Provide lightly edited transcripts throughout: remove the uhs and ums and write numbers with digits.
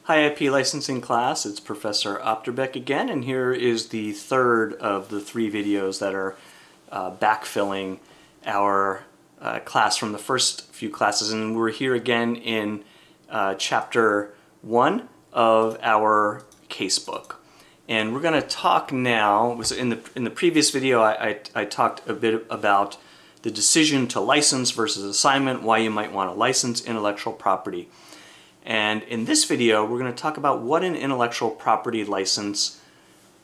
Hi IP licensing class, it's Professor Opterbeck again, and here is the third of the three videos that are backfilling our class from the first few classes, and we're here again in chapter 1 of our casebook. And we're going to talk now, in the previous video I talked a bit about the decision to license versus assignment, why you might want to license intellectual property. And in this video, we're going to talk about what an intellectual property license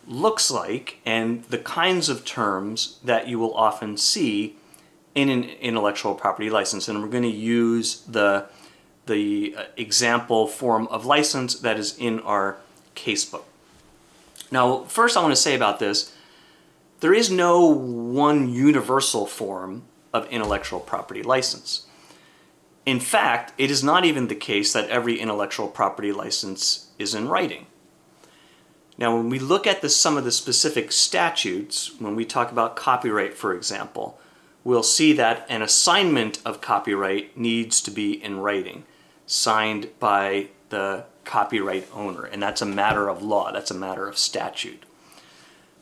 looks like and the kinds of terms that you will often see in an intellectual property license. And we're going to use the example form of license that is in our casebook. Now, first I want to say about this, there is no one universal form of intellectual property license. In fact, it is not even the case that every intellectual property license is in writing. Now, when we look at some of the specific statutes, when we talk about copyright, for example, we'll see that an assignment of copyright needs to be in writing, signed by the copyright owner, and that's a matter of law, that's a matter of statute.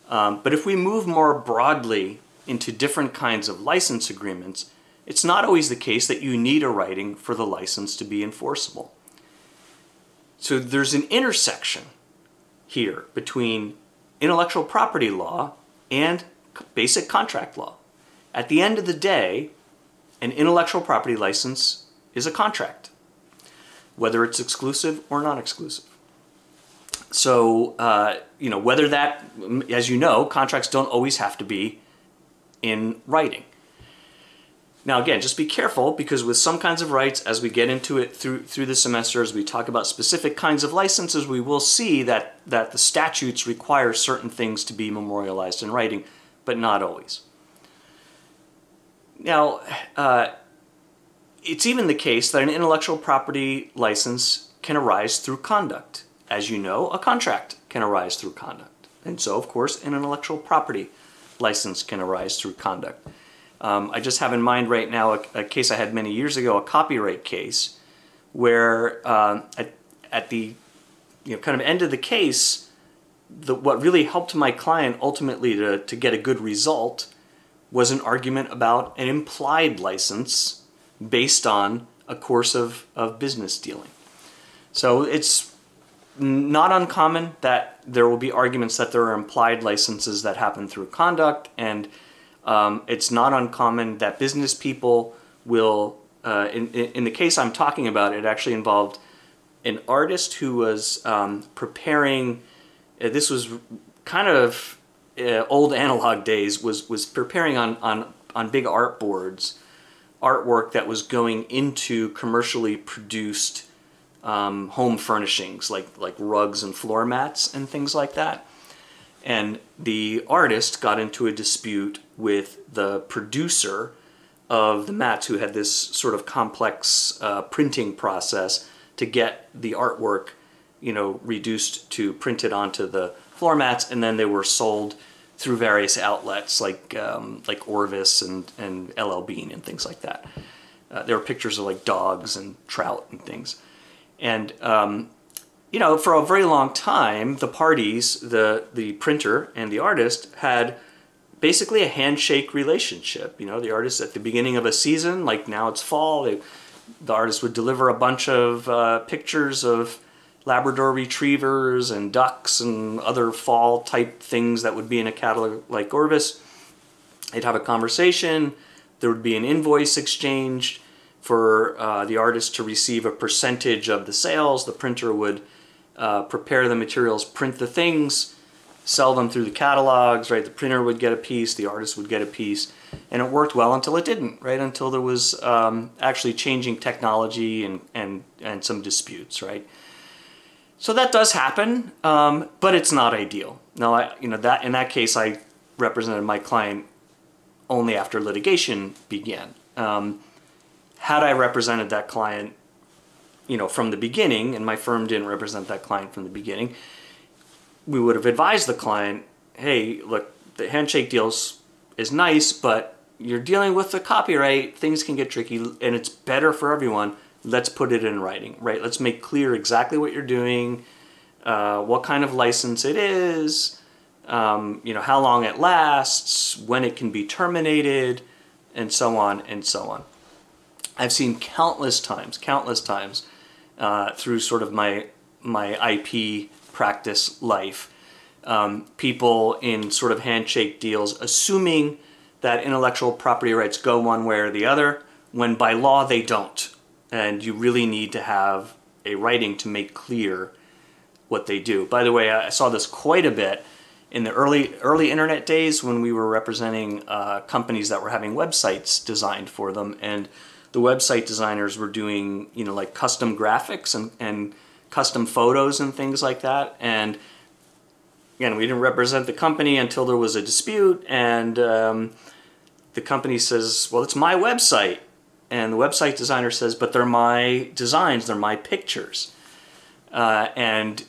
But if we move more broadly into different kinds of license agreements, it's not always the case that you need a writing for the license to be enforceable. So there's an intersection here between intellectual property law and basic contract law. At the end of the day, an intellectual property license is a contract, whether it's exclusive or non-exclusive. So, whether that, as you know, contracts don't always have to be in writing. Now again, just be careful, because with some kinds of rights, as we get into it through the semester, as we talk about specific kinds of licenses, we will see that the statutes require certain things to be memorialized in writing, but not always. Now, it's even the case that an intellectual property license can arise through conduct. As you know, a contract can arise through conduct. And so, of course, an intellectual property license can arise through conduct. I just have in mind right now a case I had many years ago, a copyright case, where at the kind of end of the case, what really helped my client ultimately to get a good result was an argument about an implied license based on a course of business dealing. So it's not uncommon that there will be arguments that there are implied licenses that happen through conduct, and it's not uncommon that business people will, in the case I'm talking about, it actually involved an artist who was preparing, this was kind of old analog days, was preparing on big artboards, artwork that was going into commercially produced home furnishings, like rugs and floor mats and things like that. And the artist got into a dispute with the producer of the mats, who had this sort of complex printing process to get the artwork, reduced to printed onto the floor mats, and then they were sold through various outlets like Orvis and LL Bean and things like that. There were pictures of like dogs and trout and things. And for a very long time, the parties, the printer and the artist, had basically a handshake relationship. The artist at the beginning of a season, like now it's fall, the artist would deliver a bunch of pictures of Labrador retrievers and ducks and other fall type things that would be in a catalog like Orvis. They'd have a conversation, there would be an invoice exchanged for the artist to receive a percentage of the sales. The printer would prepare the materials, print the things, sell them through the catalogs, right? The printer would get a piece, the artist would get a piece, and it worked well until it didn't, right? Until there was actually changing technology and some disputes, right? So that does happen, but it's not ideal. Now, in that case, I represented my client only after litigation began. Had I represented that client from the beginning, and my firm didn't represent that client from the beginning, we would have advised the client, hey, look, the handshake deals is nice, but you're dealing with the copyright, things can get tricky, and it's better for everyone let's put it in writing, right? Let's make clear exactly what you're doing, what kind of license it is, how long it lasts, when it can be terminated, and so on and so on. I've seen countless times through sort of my IP practice life, people in sort of handshake deals assuming that intellectual property rights go one way or the other, when by law they don't. And you really need to have a writing to make clear what they do. By the way, I saw this quite a bit in the early internet days when we were representing companies that were having websites designed for them, and the website designers were doing, like custom graphics and custom photos and things like that. And again, we didn't represent the company until there was a dispute, and the company says, well, it's my website. And the website designer says, but they're my designs, they're my pictures. And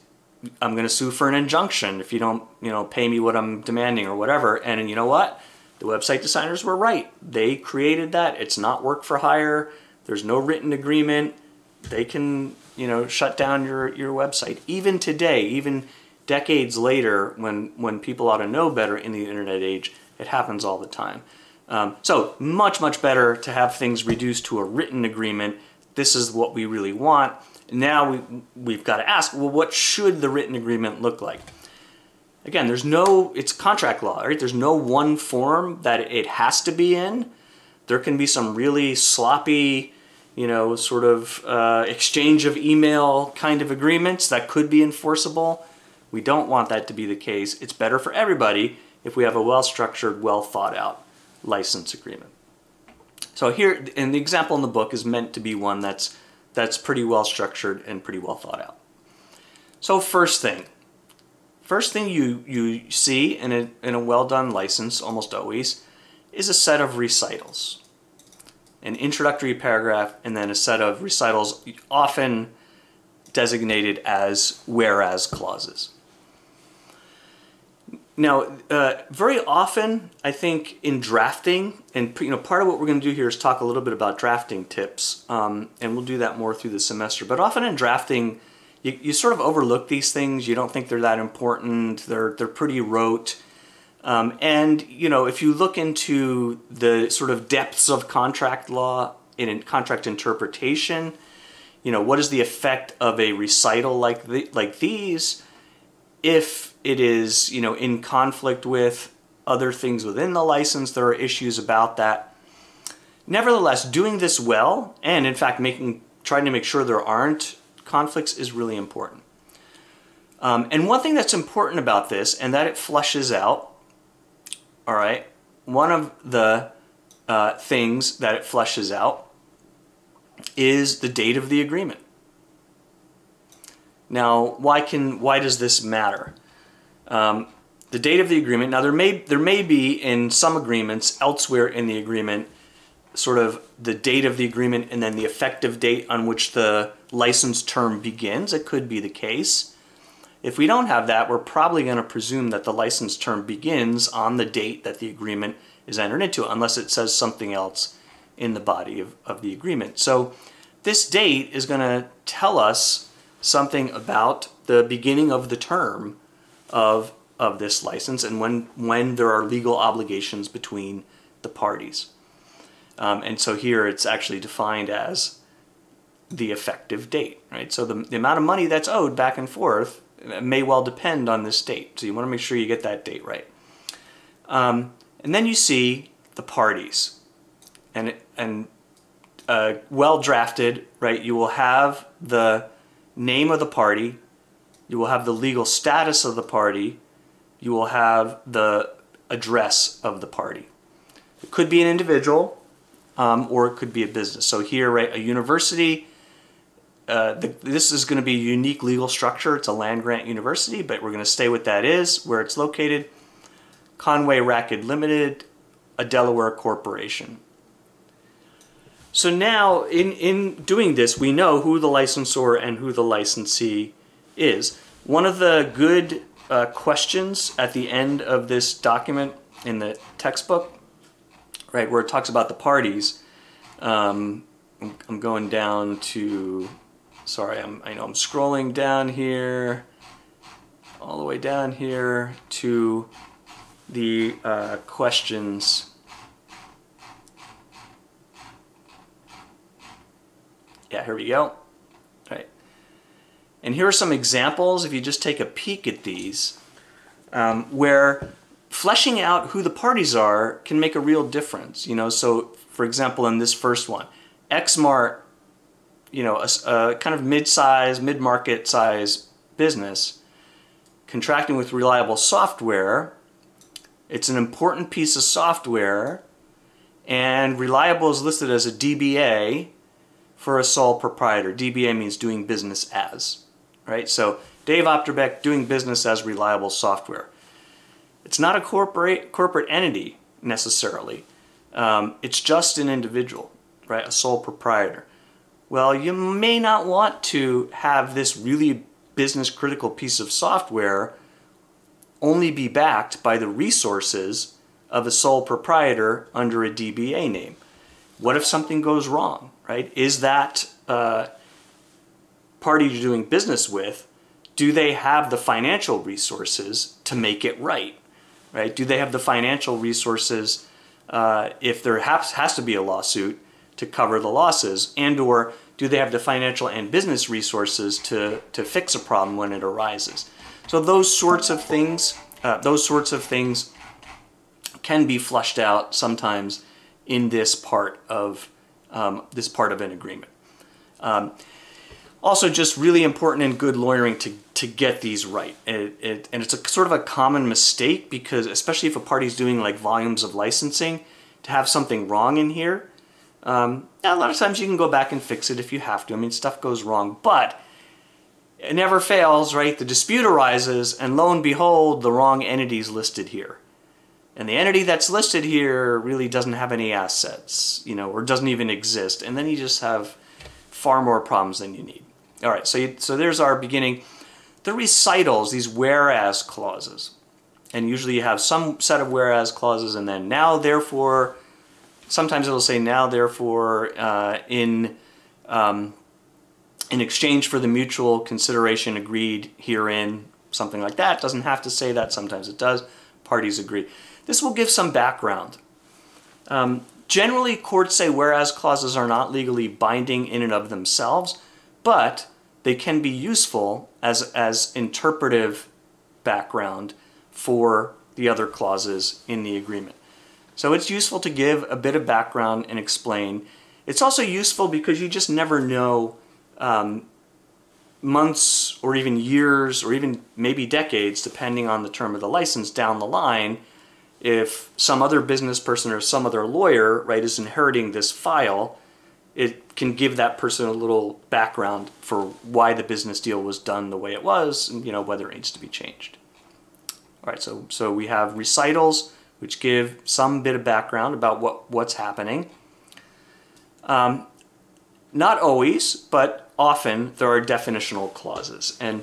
I'm going to sue for an injunction if you don't, pay me what I'm demanding or whatever. And you know what? The website designers were right. They created that. It's not work for hire. There's no written agreement. They can, shut down your website. Even today, even decades later, when people ought to know better in the internet age, it happens all the time. So much, much better to have things reduced to a written agreement. This is what we really want. Now we've got to ask, well, what should the written agreement look like? Again, it's contract law, right? There's no one form that it has to be in. There can be some really sloppy, sort of exchange of email kind of agreements that could be enforceable. We don't want that to be the case. It's better for everybody if we have a well-structured, well-thought-out license agreement. So here, and the example in the book is meant to be one that's pretty well structured and pretty well thought out. So first thing you see in a well done license, almost always, is a set of recitals. An introductory paragraph and then a set of recitals, often designated as whereas clauses. Now, very often, I think in drafting, and part of what we're going to do here is talk a little bit about drafting tips, and we'll do that more through the semester. But often in drafting, you sort of overlook these things. You don't think they're that important. They're pretty rote. And if you look into the sort of depths of contract law in contract interpretation, what is the effect of a recital like these? If it is, in conflict with other things within the license, there are issues about that. Nevertheless, doing this well, and in fact trying to make sure there aren't conflicts, is really important. And one thing that's important about this, and that it flushes out, all right, one of the things that it flushes out is the date of the agreement. Now, why does this matter? The date of the agreement. Now, there may be in some agreements elsewhere in the agreement sort of the date of the agreement and then the effective date on which the license term begins. It could be the case. If we don't have that, we're probably going to presume that the license term begins on the date that the agreement is entered into, unless it says something else in the body of the agreement. So this date is going to tell us something about the beginning of the term of this license and when there are legal obligations between the parties. And so here it's actually defined as the effective date, right? So the amount of money that's owed back and forth may well depend on this date. So you want to make sure you get that date right. And then you see the parties. And well drafted, right? You will have the name of the party, you will have the legal status of the party, you will have the address of the party. It could be an individual, or it could be a business. So here, right, a university, this is going to be a unique legal structure. It's a land-grant university, but we're going to stay with that is, where it's located. Conway Rackett Limited, a Delaware corporation. So now, in doing this, we know who the licensor and who the licensee is. One of the good questions at the end of this document in the textbook, right, where it talks about the parties, I'm going down to, sorry, I know I'm scrolling down here, all the way down here to the questions. Yeah, here we go. All right. And here are some examples, if you just take a peek at these, where fleshing out who the parties are can make a real difference. You know, so for example, in this first one, Xmart, you know, a kind of mid-size, mid-market size business contracting with Reliable Software. It's an important piece of software, and Reliable is listed as a DBA for a sole proprietor. DBA means doing business as, right? So Dave Opterbeck doing business as Reliable Software. It's not a corporate entity necessarily. It's just an individual, right? A sole proprietor. Well, you may not want to have this really business critical piece of software only be backed by the resources of a sole proprietor under a DBA name. What if something goes wrong, right? Is that party you're doing business with, do they have the financial resources to make it right? Right? Do they have the financial resources if there has to be a lawsuit to cover the losses, and or do they have the financial and business resources to fix a problem when it arises? So those sorts of things can be flushed out sometimes in this part of an agreement. Also, just really important in good lawyering to get these right. And it's a sort of a common mistake, because especially if a party's doing like volumes of licensing, to have something wrong in here. A lot of times you can go back and fix it if you have to. I mean, stuff goes wrong, but it never fails, right? The dispute arises, and lo and behold, the wrong entity is listed here. And the entity that's listed here really doesn't have any assets, you know, or doesn't even exist. And then you just have far more problems than you need. All right, so there's our beginning. The recitals, these whereas clauses. And usually you have some set of whereas clauses, and then now, therefore, sometimes it'll say now, therefore, in exchange for the mutual consideration agreed herein, something like that. Doesn't have to say that, sometimes it does. Parties agree. This will give some background. Generally, courts say whereas clauses are not legally binding in and of themselves, but they can be useful as interpretive background for the other clauses in the agreement. So it's useful to give a bit of background and explain. It's also useful because you just never know months or even years or even maybe decades, depending on the term of the license down the line, if some other business person or some other lawyer, right, is inheriting this file, it can give that person a little background for why the business deal was done the way it was, and, you know, whether it needs to be changed. All right, so we have recitals, which give some bit of background about what's happening. Not always, but often there are definitional clauses and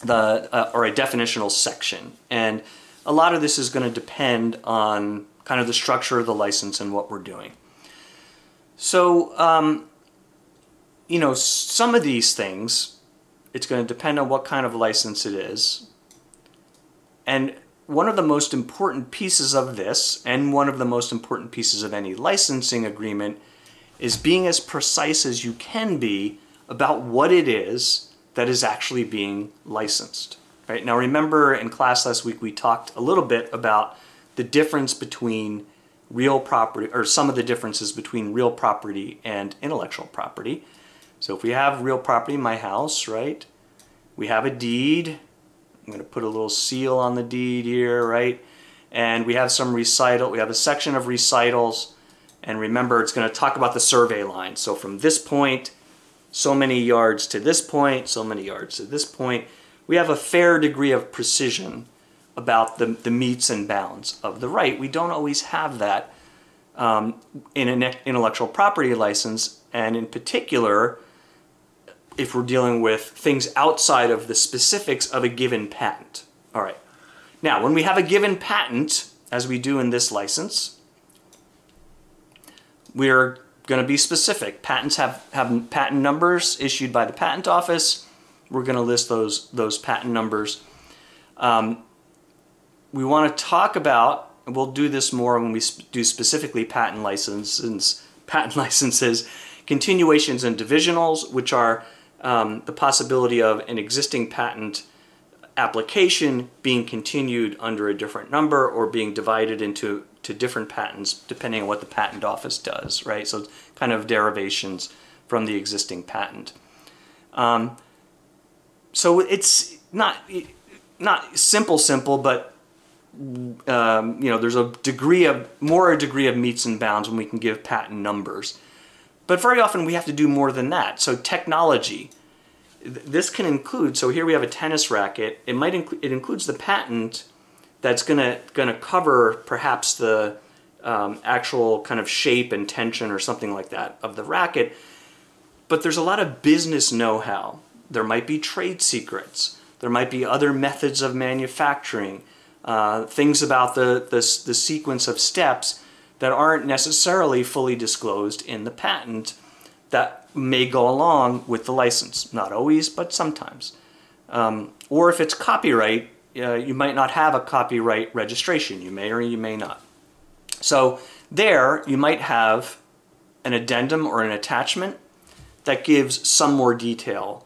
or a definitional section, and a lot of this is going to depend on kind of the structure of the license and what we're doing. So, you know, some of these things, it's going to depend on what kind of license it is. And one of the most important pieces of this, and one of the most important pieces of any licensing agreement, is being as precise as you can be about what it is that is actually being licensed. Right? Now remember, in class last week we talked a little bit about the difference between real property, or some of the differences between real property and intellectual property. So if we have real property, my house, right? We have a deed. I'm going to put a little seal on the deed here, right? And we have some recital. We have a section of recitals. And remember, it's going to talk about the survey line. So from this point, so many yards to this point, so many yards to this point. We have a fair degree of precision about the metes and bounds of the right. We don't always have that in an intellectual property license, and in particular, if we're dealing with things outside of the specifics of a given patent. All right. Now, when we have a given patent, as we do in this license, we're going to be specific. Patents have patent numbers issued by the patent office. We're going to list those patent numbers. We want to talk about, and we'll do this more when we do specifically patent licenses, continuations and divisionals, which are the possibility of an existing patent application being continued under a different number or being divided into different patents depending on what the patent office does, right? So kind of derivations from the existing patent. So it's not simple, but you know, there's a degree of meets and bounds when we can give patent numbers. But very often we have to do more than that. So technology. This can include, so here we have a tennis racket. It includes the patent that's gonna cover perhaps the actual kind of shape and tension or something like that of the racket. But there's a lot of business know-how. There might be trade secrets. There might be other methods of manufacturing, things about the sequence of steps that aren't necessarily fully disclosed in the patent that may go along with the license. Not always, but sometimes. Or if it's copyright, you might not have a copyright registration. You may or you may not. So there you might have an addendum or an attachment that gives some more detail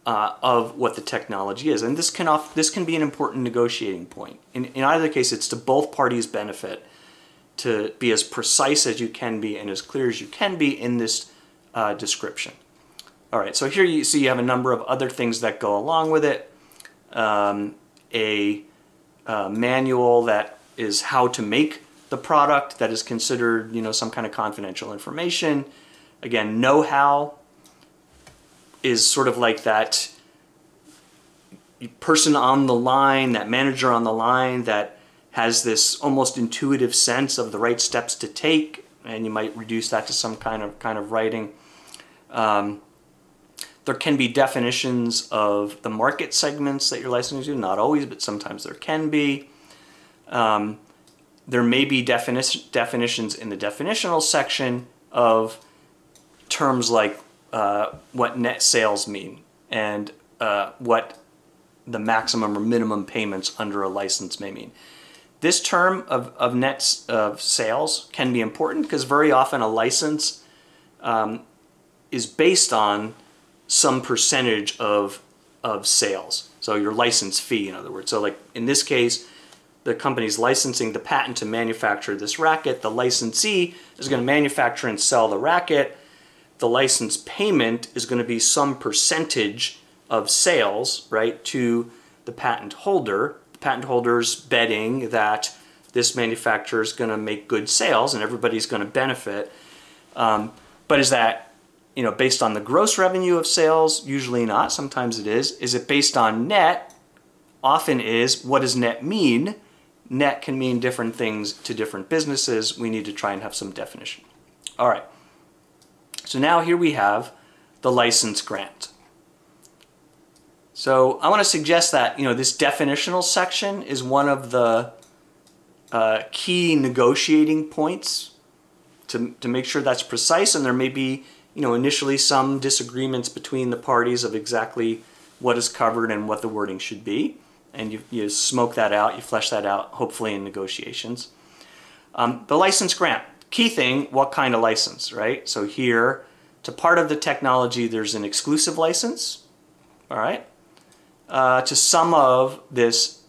of what the technology is. And this can be an important negotiating point. In either case, it's to both parties' benefit to be as precise as you can be and as clear as you can be in this description. All right, so here you see you have a number of other things that go along with it. A manual that is how to make the product that is considered, you know, some kind of confidential information. Again, know-how is sort of like that person on the line, that manager on the line that has this almost intuitive sense of the right steps to take, and you might reduce that to some kind of writing. There can be definitions of the market segments that you're licensing to, not always, but sometimes there can be. There may be definitions in the definitional section of terms like what net sales mean and what the maximum or minimum payments under a license may mean. This term of net sales can be important because very often a license is based on some percentage of sales. So your license fee, in other words. So like in this case, the company's licensing the patent to manufacture this racket. The licensee is going to manufacture and sell the racket. The license payment is going to be some percentage of sales, right, to the patent holder. The patent holder's betting that this manufacturer is going to make good sales and everybody's going to benefit. But is that, you know, based on the gross revenue of sales? Usually not. Sometimes it is. Is it based on net? Often is. What does net mean? Net can mean different things to different businesses. We need to try and have some definition. All right. So now here we have the license grant. So I want to suggest that, you know, this definitional section is one of the key negotiating points to make sure that's precise, and there may be, you know, initially some disagreements between the parties of exactly what is covered and what the wording should be, and you smoke that out, you flesh that out, hopefully in negotiations. The license grant, key thing, what kind of license, right? So here, to part of the technology, there's an exclusive license, all right? To some of this,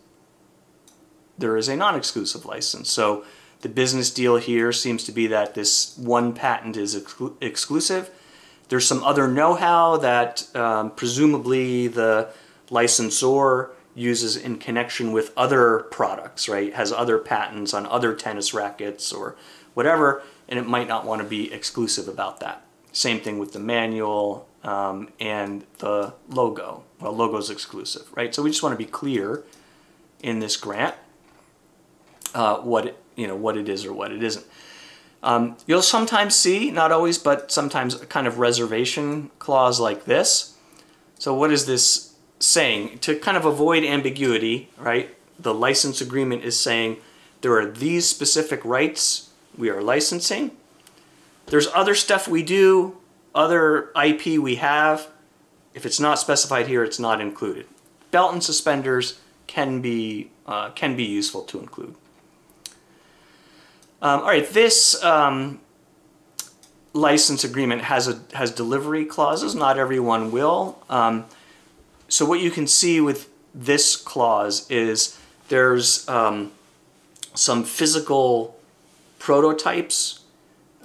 there is a non-exclusive license. So the business deal here seems to be that this one patent is exclusive. There's some other know-how that presumably the licensor uses in connection with other products, right? Has other patents on other tennis rackets or whatever, and it might not want to be exclusive about that. Same thing with the manual and the logo. Well, logo's exclusive, right? So we just want to be clear in this grant what it is or what it isn't. You'll sometimes see, not always, but sometimes a kind of reservation clause like this. So what is this saying? To kind of avoid ambiguity, right? The license agreement is saying there are these specific rights we are licensing. There's other stuff we do, other IP we have. If it's not specified here, it's not included. Belt and suspenders can be useful to include. All right, this license agreement has delivery clauses. Not everyone will. So what you can see with this clause is there's some physical prototypes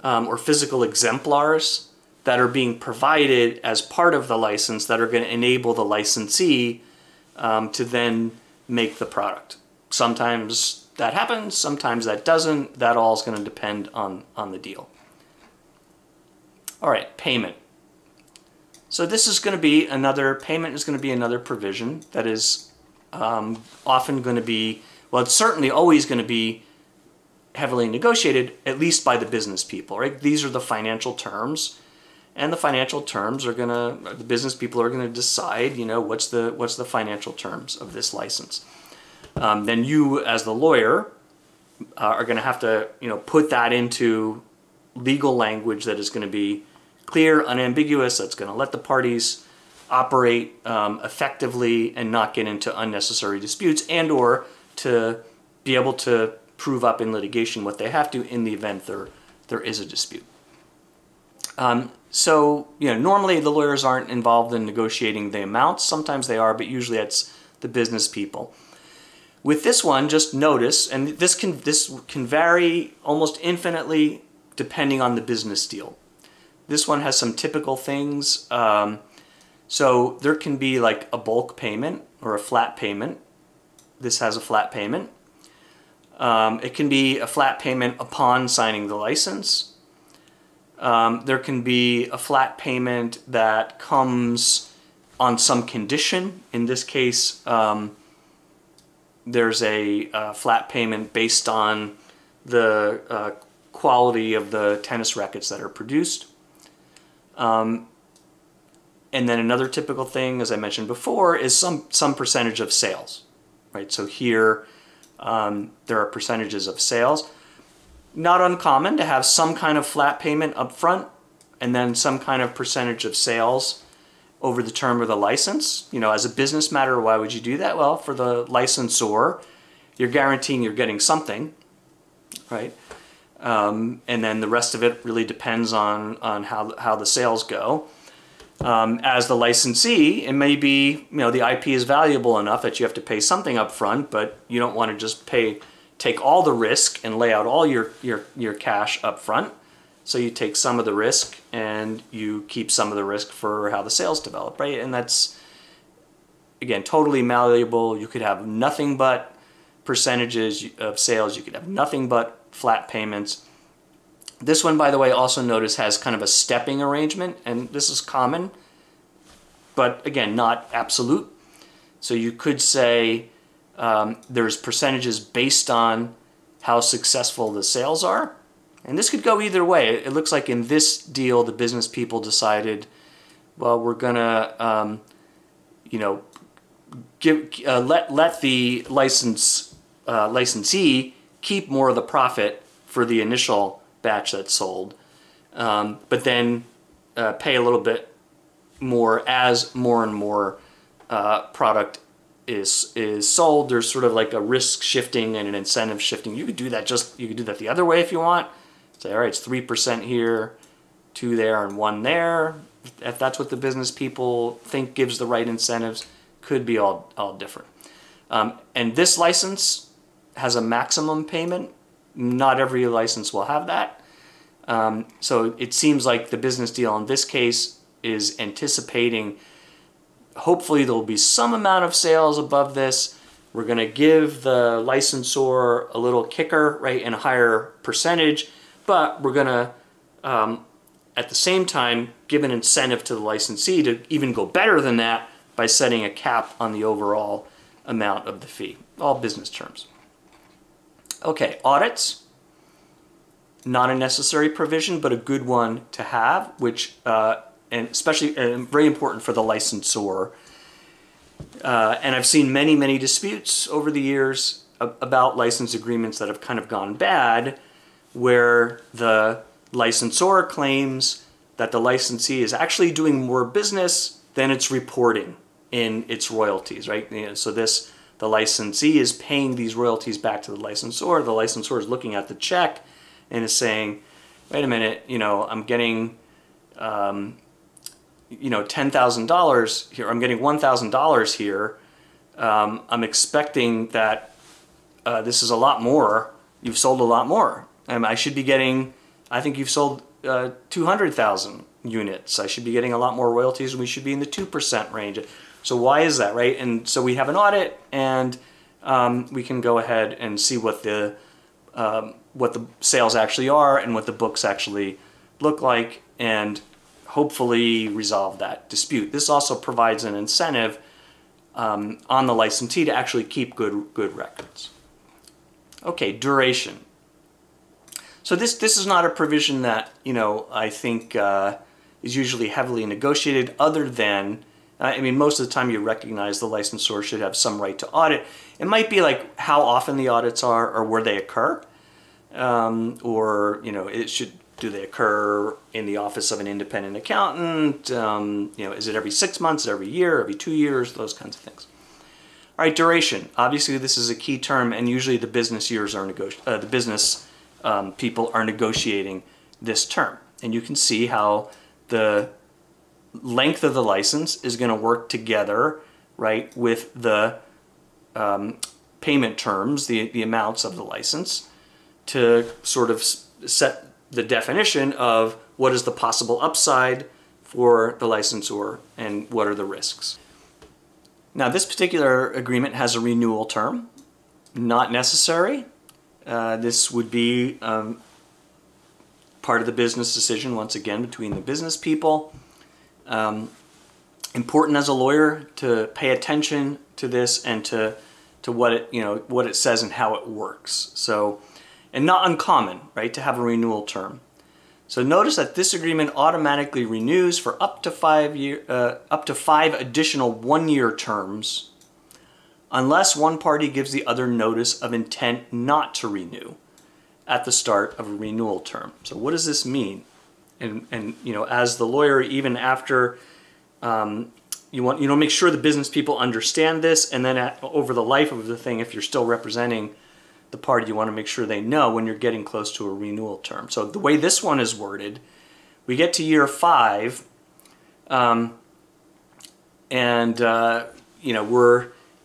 or physical exemplars that are being provided as part of the license that are going to enable the licensee to then make the product. Sometimes that happens, sometimes that doesn't. That all is going to depend on the deal. All right, payment. So this is going to be another, payment is going to be another provision that is often going to be, well, it's certainly always going to be heavily negotiated, at least by the business people, right? These are the financial terms, and the financial terms are going to, the business people are going to decide, you know, what's the financial terms of this license. Then you, as the lawyer, are going to have to, you know, put that into legal language that is going to be clear, unambiguous, that's going to let the parties operate effectively and not get into unnecessary disputes, and or to be able to prove up in litigation what they have to in the event there is a dispute. So, you know, normally the lawyers aren't involved in negotiating the amounts. Sometimes they are, but usually it's the business people. With this one, just notice, and this can vary almost infinitely depending on the business deal. This one has some typical things. So there can be like a bulk payment or a flat payment. This has a flat payment. It can be a flat payment upon signing the license. There can be a flat payment that comes on some condition. In this case, there's a flat payment based on the quality of the tennis rackets that are produced. And then another typical thing, as I mentioned before, is some percentage of sales, right? So here there are percentages of sales. Not uncommon to have some kind of flat payment up front and then some kind of percentage of sales over the term of the license. You know, as a business matter, why would you do that? Well, for the licensor, you're guaranteeing you're getting something, right? And then the rest of it really depends on how the sales go. As the licensee, it may be, you know, the IP is valuable enough that you have to pay something up front, but you don't want to just take all the risk and lay out all your cash up front. So you take some of the risk and you keep some of the risk for how the sales develop, right? And that's, again, totally malleable. You could have nothing but percentages of sales. You could have nothing but flat payments. This one, by the way, also notice has kind of a stepping arrangement, and this is common, but again, not absolute. So you could say there's percentages based on how successful the sales are. And this could go either way. It looks like in this deal, the business people decided, well, we're gonna, you know, let the licensee keep more of the profit for the initial batch that's sold, but then pay a little bit more as more and more product is sold. There's sort of like a risk shifting and an incentive shifting. You could do that you could do that the other way if you want. Say, all right, it's 3% here, 2 there, and 1 there. If that's what the business people think gives the right incentives, could be all different. And this license has a maximum payment. Not every license will have that. So it seems like the business deal in this case is anticipating, hopefully there'll be some amount of sales above this. We're going to give the licensor a little kicker, right, and a higher percentage, but we're going to, at the same time, give an incentive to the licensee to even go better than that by setting a cap on the overall amount of the fee. All business terms. Okay, audits. Not a necessary provision, but a good one to have, which, and especially very important for the licensor. And I've seen many disputes over the years about license agreements that have kind of gone bad, where the licensor claims that the licensee is actually doing more business than it's reporting in its royalties, right? So the licensee is paying these royalties back to the licensor. The licensor is looking at the check and is saying, wait a minute, I'm getting, $10,000 here. I'm getting $1,000 here. I'm expecting that this is a lot more. You've sold a lot more. I should be getting, I think you've sold 200,000 units. I should be getting a lot more royalties, and we should be in the 2% range. So why is that, right? And so we have an audit, and we can go ahead and see what the sales actually are and what the books actually look like, and hopefully resolve that dispute. This also provides an incentive on the licensee to actually keep good records. Okay, duration. So this is not a provision that I think is usually heavily negotiated, other than most of the time you recognize the licensor should have some right to audit. It might be like how often the audits are or where they occur, or do they occur in the office of an independent accountant? Is it every 6 months, every year, every 2 years, those kinds of things. All right, duration. Obviously, this is a key term, and usually the business people are negotiating this term. And you can see how the length of the license is going to work together, right, with the payment terms, the amounts of the license, to sort of set the definition of what is the possible upside for the licensor and what are the risks. Now, this particular agreement has a renewal term. Not necessary. This would be part of the business decision, once again, between the business people. Important as a lawyer to pay attention to this and to what it says and how it works. So, and not uncommon, right, to have a renewal term. So notice that this agreement automatically renews for up to 5 additional 1-year terms, unless one party gives the other notice of intent not to renew at the start of a renewal term. So what does this mean? And as the lawyer, even after you want to make sure the business people understand this, and then over the life of the thing, if you're still representing the party, you want to make sure they know when you're getting close to a renewal term. So the way this one is worded, we get to year 5, we're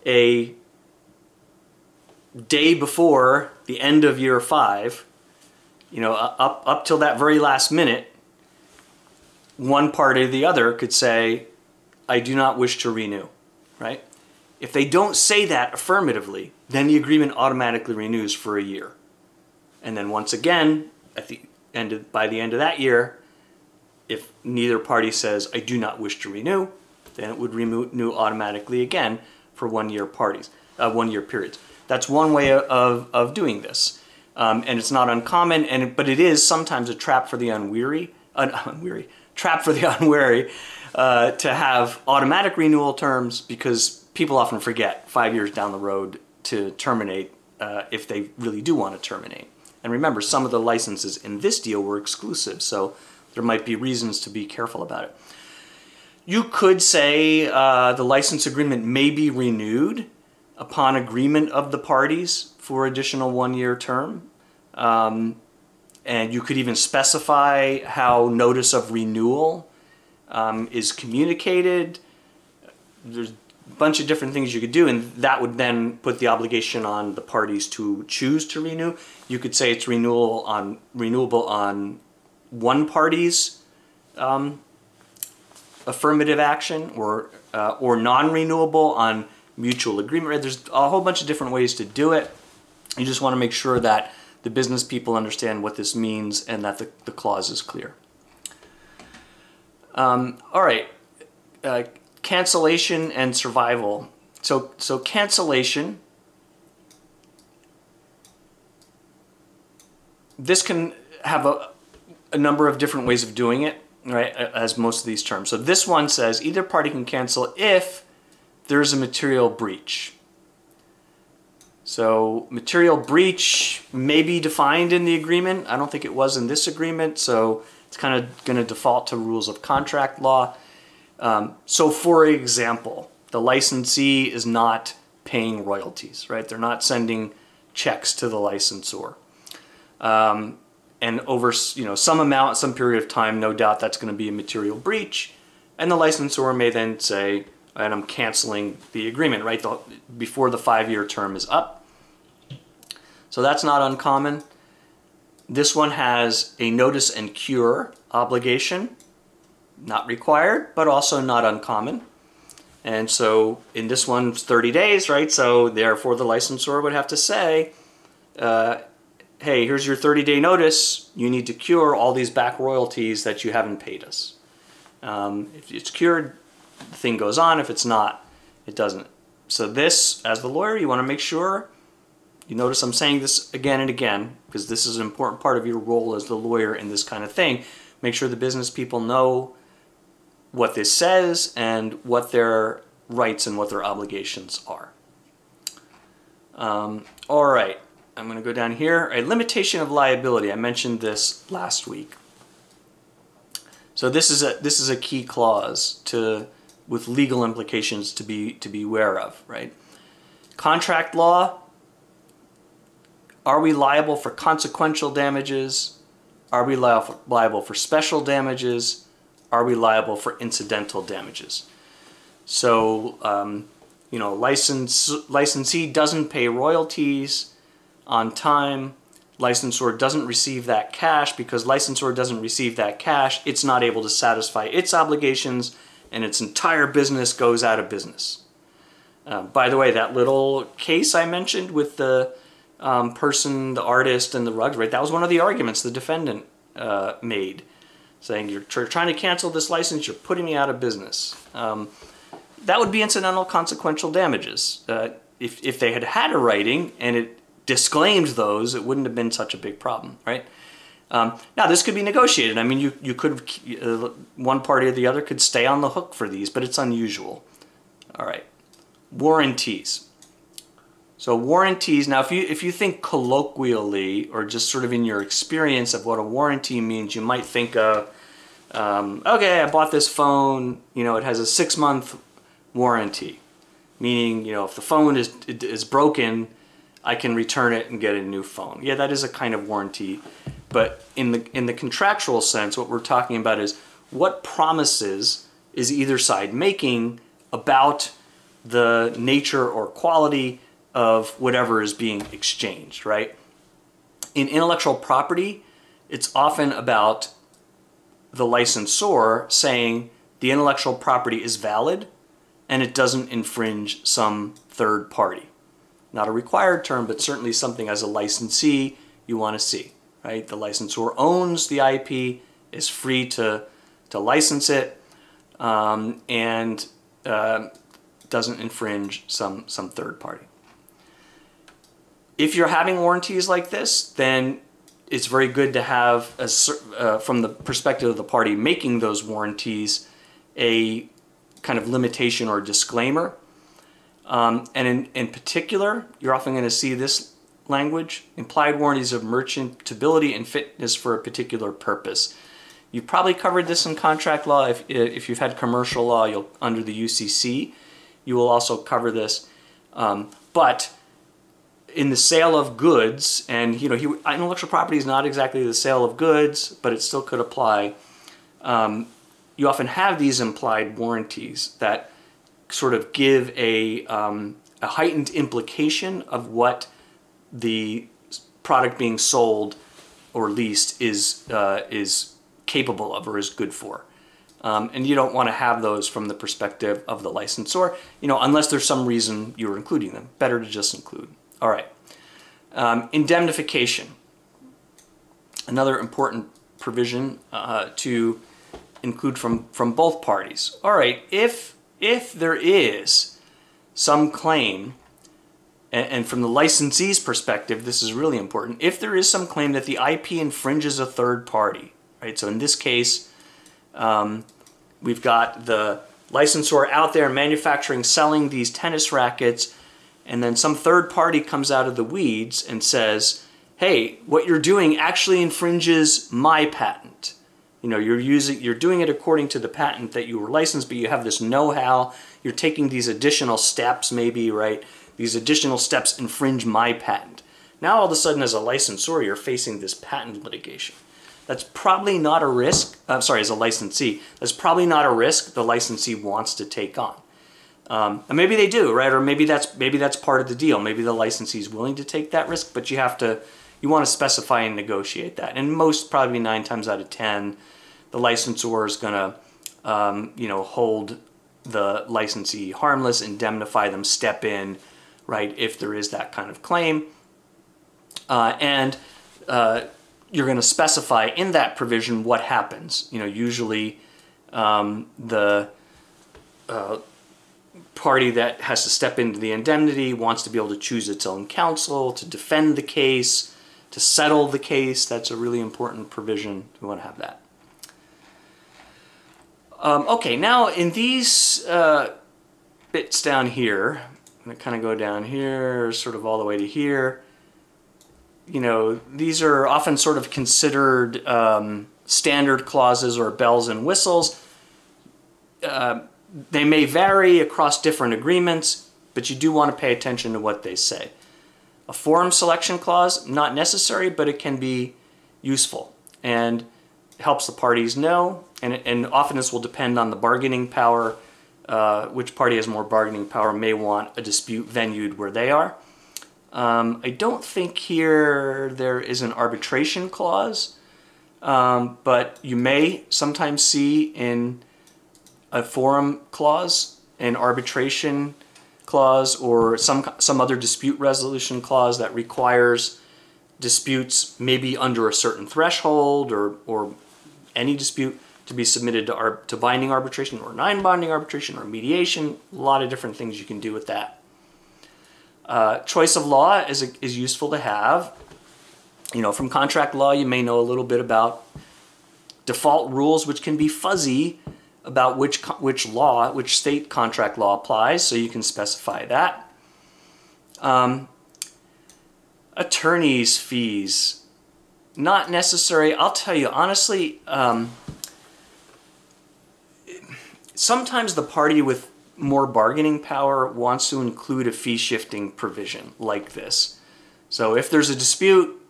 a day before the end of year 5, up till that very last minute, one party or the other could say, I do not wish to renew, right? If they don't say that affirmatively, then the agreement automatically renews for a year. And then once again, by the end of that year, if neither party says, I do not wish to renew, then it would renew automatically again for 1-year periods. That's one way of doing this. And it's not uncommon, but it is sometimes a trap for the unwary to have automatic renewal terms, because people often forget 5 years down the road to terminate if they really do want to terminate. And remember, some of the licenses in this deal were exclusive, so there might be reasons to be careful about it. You could say the license agreement may be renewed upon agreement of the parties for additional 1-year term. And you could even specify how notice of renewal is communicated. There's a bunch of different things you could do, and that would then put the obligation on the parties to choose to renew. You could say it's renewable on one party's affirmative action, or non-renewable on mutual agreement. There's a whole bunch of different ways to do it. You just want to make sure that the business people understand what this means and that the clause is clear. All right, cancellation and survival. So cancellation, this can have a number of different ways of doing it, right, as most of these terms. So this one says either party can cancel if there's a material breach. So material breach may be defined in the agreement. I don't think it was in this agreement, so it's kind of going to default to rules of contract law. So for example, the licensee is not paying royalties, right? They're not sending checks to the licensor. And over some amount, some period of time, no doubt that's going to be a material breach. And the licensor may then say, and I'm canceling the agreement, right? Before the 5-year term is up. So that's not uncommon. This one has a notice and cure obligation, not required, but also not uncommon. And so in this one, it's 30 days, right? So therefore the licensor would have to say, hey, here's your 30-day notice. You need to cure all these back royalties that you haven't paid us. If it's cured, the thing goes on. If it's not, it doesn't. So this, as the lawyer, you want to make sure, you notice I'm saying this again and again, because this is an important part of your role as the lawyer in this kind of thing. Make sure the business people know what this says and what their rights and what their obligations are. All right, I'm going to go down here. A limitation of liability. I mentioned this last week. So this is a key clause with legal implications to be aware of, right? Contract law. Are we liable for consequential damages? Are we liable for special damages? Are we liable for incidental damages? So, licensee doesn't pay royalties on time. Licensor doesn't receive that cash. Because licensor doesn't receive that cash, it's not able to satisfy its obligations, and its entire business goes out of business. By the way, that little case I mentioned with the person, the artist, and the rugs, right? That was one of the arguments the defendant made, saying, you're trying to cancel this license, you're putting me out of business. That would be incidental consequential damages. If they had a writing and it disclaimed those, it wouldn't have been such a big problem, right? Now, this could be negotiated. I mean, you could, one party or the other could stay on the hook for these, but it's unusual. All right, warranties. So warranties, now if you think colloquially or just sort of in your experience of what a warranty means, you might think of, okay, I bought this phone, it has a 6-month warranty, meaning, if the phone is broken, I can return it and get a new phone. Yeah, that is a kind of warranty, but in the contractual sense, what we're talking about is what promises is either side making about the nature or quality of whatever is being exchanged, right? In intellectual property, it's often about the licensor saying the intellectual property is valid and it doesn't infringe some third party. Not a required term, but certainly something as a licensee you want to see, right? The licensor owns the IP, is free to license it, and doesn't infringe some third party. If you're having warranties like this, then it's very good to have, from the perspective of the party making those warranties, a kind of limitation or disclaimer. And in particular, you're often going to see this language: implied warranties of merchantability and fitness for a particular purpose. You've probably covered this in contract law. If you've had commercial law, under the UCC, you will also cover this. But in the sale of goods, and intellectual property is not exactly the sale of goods, but it still could apply. You often have these implied warranties that sort of give a heightened implication of what the product being sold or leased is capable of or is good for. And you don't want to have those from the perspective of the licensor, unless there's some reason you're including them. Better to just include. All right. Indemnification. Another important provision to include from both parties. All right, if there is some claim, and from the licensee's perspective, this is really important, if there is some claim that the IP infringes a third party, right? So in this case, we've got the licensor out there manufacturing, selling these tennis rackets, and then some third party comes out of the weeds and says, hey, what you're doing actually infringes my patent. You know, you're doing it according to the patent that you were licensed, but you have this know-how. You're taking these additional steps, maybe, right? These additional steps infringe my patent. Now, all of a sudden, as a licensor, you're facing this patent litigation. That's probably not a risk. I'm sorry, as a licensee, that's probably not a risk the licensee wants to take on. And maybe they do, right? Or maybe that's part of the deal. Maybe the licensee is willing to take that risk, but you want to specify and negotiate that. And most, probably 9 times out of 10, the licensor is going to, hold the licensee harmless, indemnify them, step in, right, if there is that kind of claim. And you're going to specify in that provision what happens. You know, usually the party that has to step into the indemnity wants to be able to choose its own counsel, to defend the case, to settle the case. That's a really important provision. We want to have that. Okay, now in these bits down here, I'm going to kind of go down here, sort of all the way to here. You know, these are often sort of considered standard clauses or bells and whistles. They may vary across different agreements, but you do want to pay attention to what they say. A forum selection clause, not necessary, but it can be useful and helps the parties know, and often this will depend on the bargaining power. Which party has more bargaining power may want a dispute venued where they are. I don't think here there is an arbitration clause, but you may sometimes see in a forum clause an arbitration clause or some other dispute resolution clause that requires disputes maybe under a certain threshold or any dispute to be submitted to binding arbitration or non-binding arbitration or mediation. A lot of different things you can do with that. Choice of law is useful to have. You know, from contract law, you may know a little bit about default rules, which can be fuzzy about which state contract law applies, so you can specify that. Attorney's fees, not necessary. I'll tell you honestly, sometimes the party with more bargaining power wants to include a fee shifting provision like this. So if there's a dispute,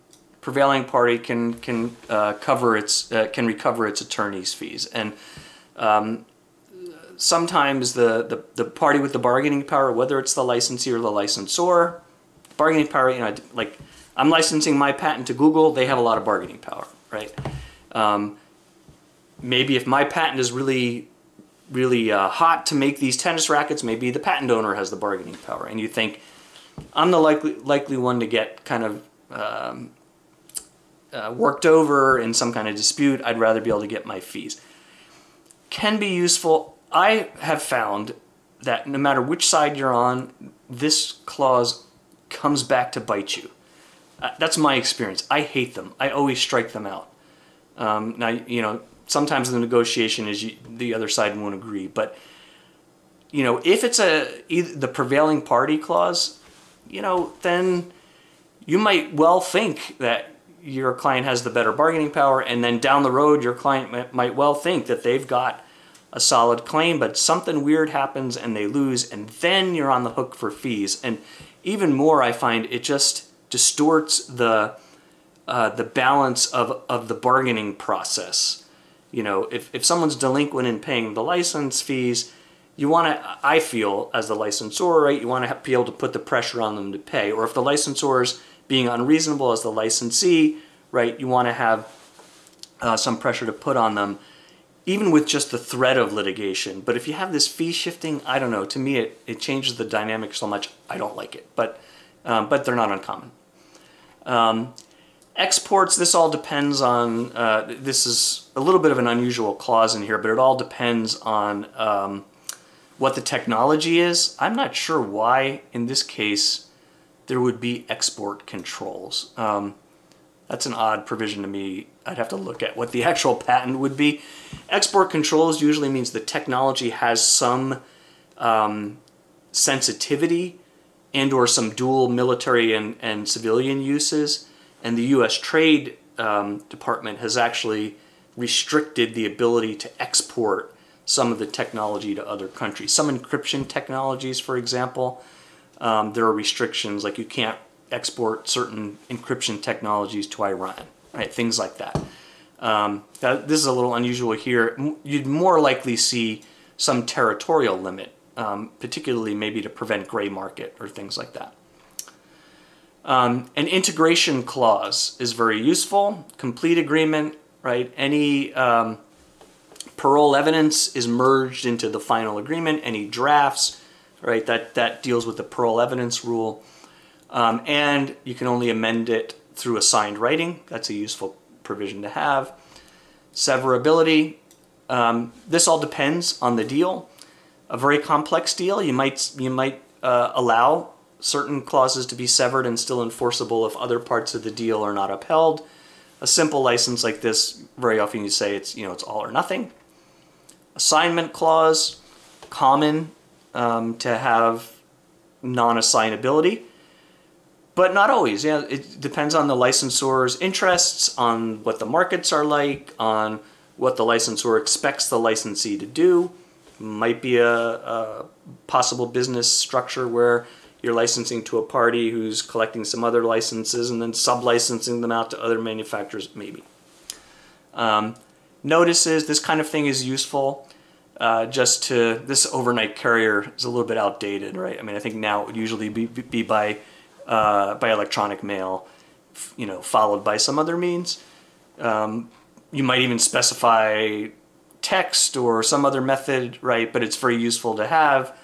prevailing party can recover its attorney's fees, and sometimes the party with the bargaining power, whether it's the licensee or the licensor, bargaining power, you know, like I'm licensing my patent to Google, they have a lot of bargaining power, right? Maybe if my patent is really hot to make these tennis rackets, maybe the patent owner has the bargaining power, and you think, I'm the likely one to get kind of worked over in some kind of dispute, I'd rather be able to get my fees. Can be useful. I have found that no matter which side you're on, this clause comes back to bite you. That's my experience. I hate them. I always strike them out. Now, you know, sometimes the negotiation is the other side won't agree, but you know, if it's the prevailing party clause, you know, then you might well think that your client has the better bargaining power, and then down the road your client might well think that they've got a solid claim, but something weird happens and they lose, and then you're on the hook for fees. And even more, I find it just distorts the balance of the bargaining process. You know, if someone's delinquent in paying the license fees, you want to, I feel, as the licensor, right, you want to be able to put the pressure on them to pay. Or if the licensor is being unreasonable as the licensee, right, you want to have some pressure to put on them, even with just the threat of litigation. But if you have this fee shifting, I don't know, to me it changes the dynamic so much, I don't like it. But they're not uncommon. Exports, this all depends on, this is a little bit of an unusual clause in here, but it all depends on what the technology is. I'm not sure why, in this case, there would be export controls. That's an odd provision to me. I'd have to look at what the actual patent would be. Export controls usually means the technology has some sensitivity and or some dual military and civilian uses. And the U.S. Trade Department has actually restricted the ability to export some of the technology to other countries. Some encryption technologies, for example, there are restrictions, like you can't export certain encryption technologies to Iran, right? Things like that. This is a little unusual here. You'd more likely see some territorial limit, particularly maybe to prevent gray market or things like that. An integration clause is very useful. Complete agreement, right? Any parole evidence is merged into the final agreement. Any drafts, right? That deals with the parole evidence rule. And you can only amend it through a signed writing. That's a useful provision to have. Severability. This all depends on the deal. A very complex deal, you might allow certain clauses to be severed and still enforceable if other parts of the deal are not upheld. A simple license like this, very often you say it's all or nothing. Assignment clause, common to have non-assignability, but not always. Yeah, it depends on the licensor's interests, on what the markets are like, on what the licensor expects the licensee to do. Might be a possible business structure where you're licensing to a party who's collecting some other licenses and then sub-licensing them out to other manufacturers, maybe. Notices, this kind of thing is useful. This overnight carrier is a little bit outdated, right? I mean, I think now it would usually be by electronic mail, followed by some other means. You might even specify text or some other method, right? But it's very useful to have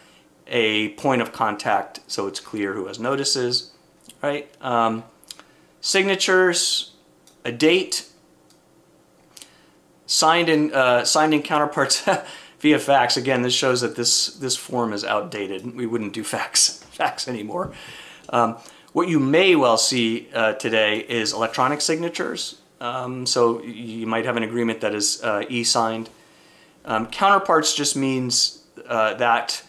a point of contact so it's clear who has notices, right? Signatures, a date, signed in counterparts via fax. Again, this shows that this form is outdated. We wouldn't do fax anymore. What you may well see today is electronic signatures. So you might have an agreement that is e-signed. Counterparts just means that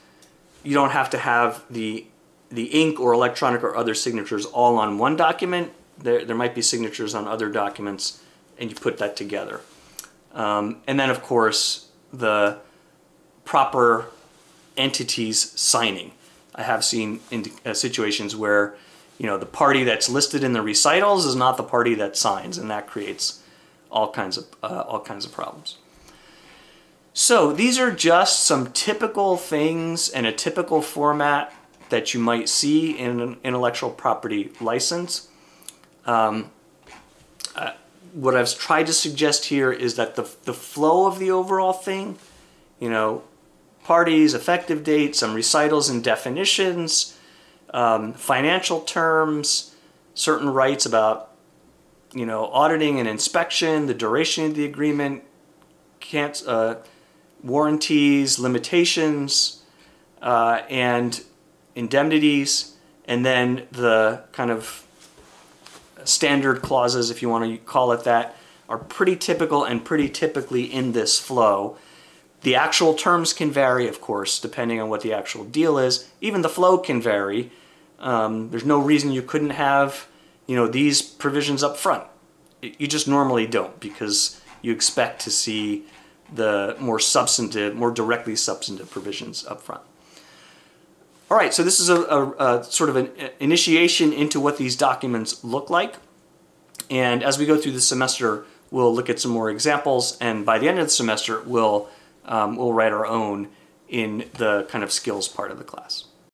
you don't have to have the ink or electronic or other signatures all on one document. There might be signatures on other documents, and you put that together. And then, of course, the proper entities signing. I have seen in situations where the party that's listed in the recitals is not the party that signs, and that creates all kinds of problems. So these are just some typical things and a typical format that you might see in an intellectual property license. What I've tried to suggest here is that the flow of the overall thing, parties, effective dates, some recitals and definitions, financial terms, certain rights about auditing and inspection, the duration of the agreement, warranties, limitations, and indemnities, and then the kind of standard clauses, if you want to call it that, are pretty typical and pretty typically in this flow. The actual terms can vary, of course, depending on what the actual deal is. Even the flow can vary. There's no reason you couldn't have, these provisions up front. You just normally don't, because you expect to see the more directly substantive provisions up front. All right, so this is a sort of an initiation into what these documents look like. And as we go through the semester, we'll look at some more examples, and by the end of the semester, we'll write our own in the kind of skills part of the class.